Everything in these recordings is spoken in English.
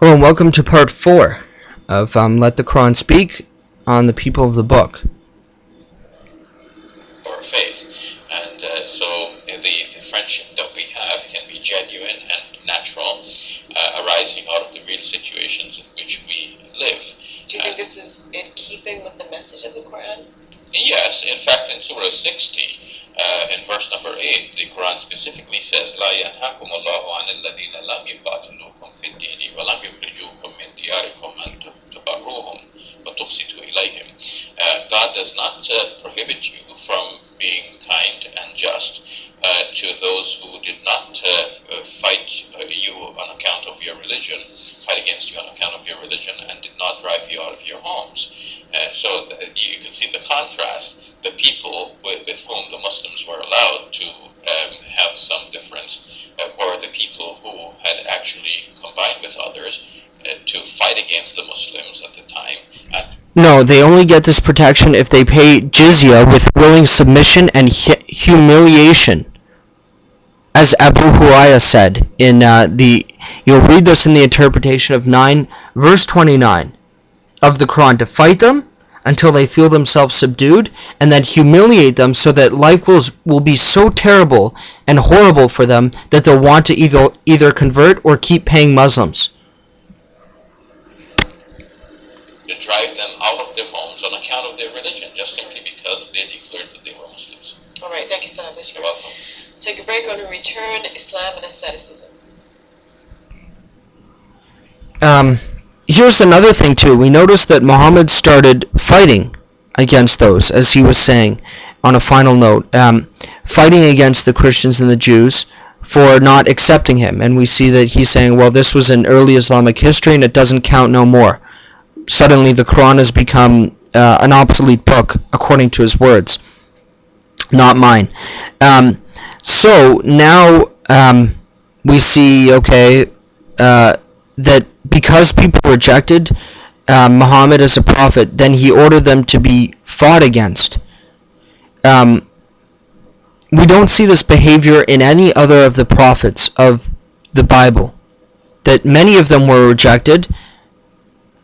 Hello and welcome to part 4 of Let the Quran Speak on the People of the Book. Our faith. And so the friendship that we have can be genuine and natural, arising out of the real situations in which we live. Do you think this is in keeping with the message of the Quran? Yes, in fact in Surah 60, in verse number 8, the Quran specifically says, لَا يَنْهَاكُمُ اللَّهُ عَنِ الَّذِينَ لَمْ يُقَاتِلُوكُمْ فِي الدِّينِ وَلَمْ يُخْرِجُوكُمْ مِنْ دِيَارِكُمْ أَنْ تَبَرُّوهُمْ وَتُقْسِطُوا إِلَيْهِمْ. God does not prohibit you from being kind and just to those who did not fight you on account of your religion, fight against you on account of your religion, and did not drive you out of your homes. So you can see the contrast. The people with whom the Muslims were allowed to have some difference were the people who had actually combined with others to fight against the Muslims at the time. No, they only get this protection if they pay jizya with willing submission and humiliation. As Abu Hurairah said in you'll read this in the interpretation of 9 verse 29 of the Quran, to fight them until they feel themselves subdued, and then humiliate them so that life will be so terrible and horrible for them that they'll want to either convert or keep paying Muslims. To drive them out of their homes on account of their religion, just simply because they declared that they were Muslims. All right, thank you for that, Mr. You're welcome. Take a break on a return, Islam and asceticism. Here's another thing too. We noticed that Muhammad started fighting against those, as he was saying on a final note, fighting against the Christians and the Jews for not accepting him. And we see that he's saying, well, this was in early Islamic history and it doesn't count no more. Suddenly the Quran has become an obsolete book, according to his words, not mine. So now we see, that because people rejected Muhammad as a prophet, then he ordered them to be fought against. We don't see this behavior in any other of the prophets of the Bible, that many of them were rejected,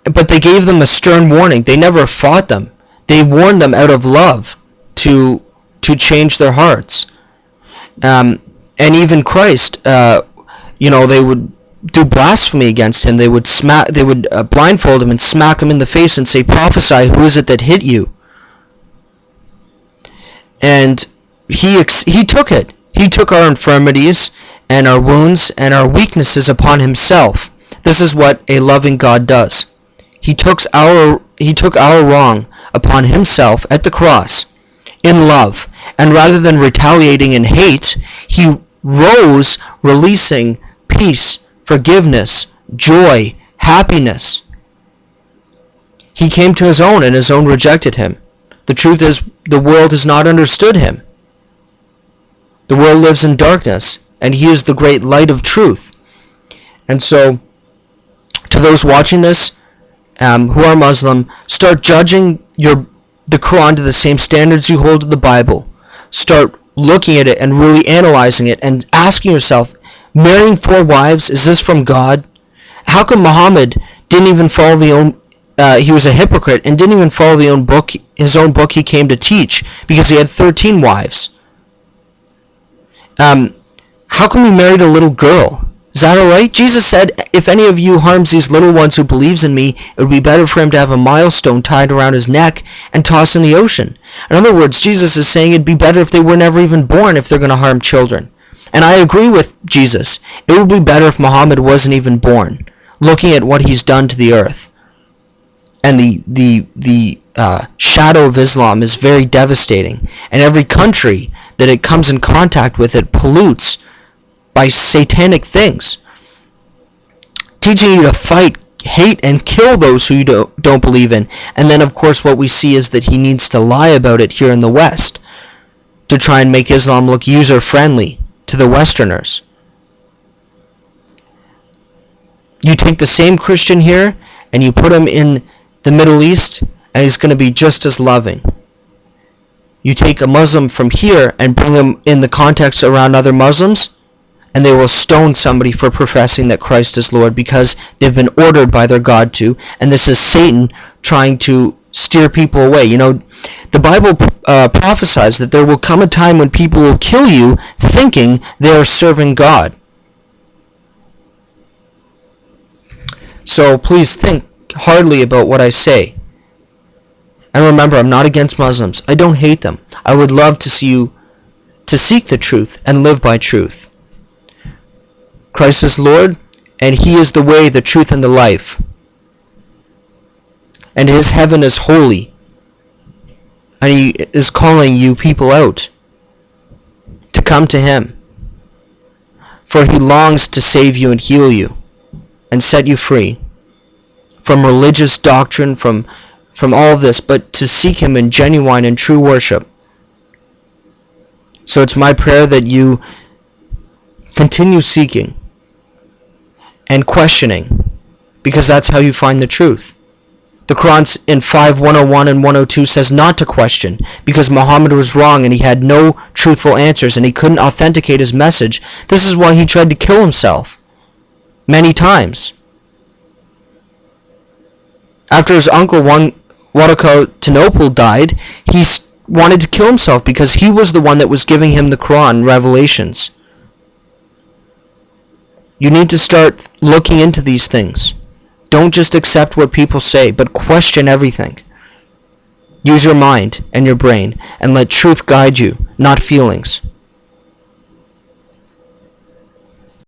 but they gave them a stern warning. They never fought them. They warned them out of love to change their hearts. And even Christ, they would do blasphemy against him. They would blindfold him and smack him in the face and say, prophesy, who is it that hit you? And he took it. He took our infirmities and our wounds and our weaknesses upon himself. This is what a loving God does. He took our wrong upon himself at the cross in love, and rather than retaliating in hate, he rose releasing peace, forgiveness, joy, happiness. He came to his own, and his own rejected him. The truth is, the world has not understood him. The world lives in darkness, and he is the great light of truth. And so, to those watching this, who are Muslim, start judging the Quran to the same standards you hold to the Bible. Start looking at it and really analyzing it and asking yourself, marrying 4 wives, is this from God? How come Muhammad didn't even follow he was a hypocrite and didn't even follow his own book he came to teach, because he had 13 wives? How come he married a little girl? Is that alright? Jesus said, if any of you harms these little ones who believes in me, it would be better for him to have a milestone tied around his neck and tossed in the ocean. In other words, Jesus is saying it'd be better if they were never even born if they're going to harm children. And I agree with Jesus. It would be better if Muhammad wasn't even born, looking at what he's done to the earth. And the shadow of Islam is very devastating. And every country that it comes in contact with, it pollutes by satanic things, teaching you to fight, hate, and kill those who you don't believe in. And then, of course, what we see is that he needs to lie about it here in the West to try and make Islam look user-friendly to the Westerners. You take the same Christian here and you put him in the Middle East, and he's going to be just as loving. You take a Muslim from here and bring him in the context around other Muslims, and they will stone somebody for professing that Christ is Lord because they've been ordered by their God to, and this is Satan trying to steer people away. You know, the Bible prophesies that there will come a time when people will kill you thinking they are serving God. So please think hardly about what I say. And remember, I'm not against Muslims. I don't hate them. I would love to see you to seek the truth and live by truth. Christ is Lord, and He is the way, the truth, and the life. And His heaven is holy. And He is calling you people out to come to Him. For He longs to save you and heal you and set you free from religious doctrine, from all of this, but to seek Him in genuine and true worship. So it's my prayer that you continue seeking and questioning, because that's how you find the truth. The Quran in 5:101 and 102 says not to question, because Muhammad was wrong and he had no truthful answers and he couldn't authenticate his message. This is why he tried to kill himself many times. After his uncle Waraqah died, he wanted to kill himself because he was the one that was giving him the Quran revelations. You need to start looking into these things. Don't just accept what people say, but question everything. Use your mind and your brain, and let truth guide you, not feelings.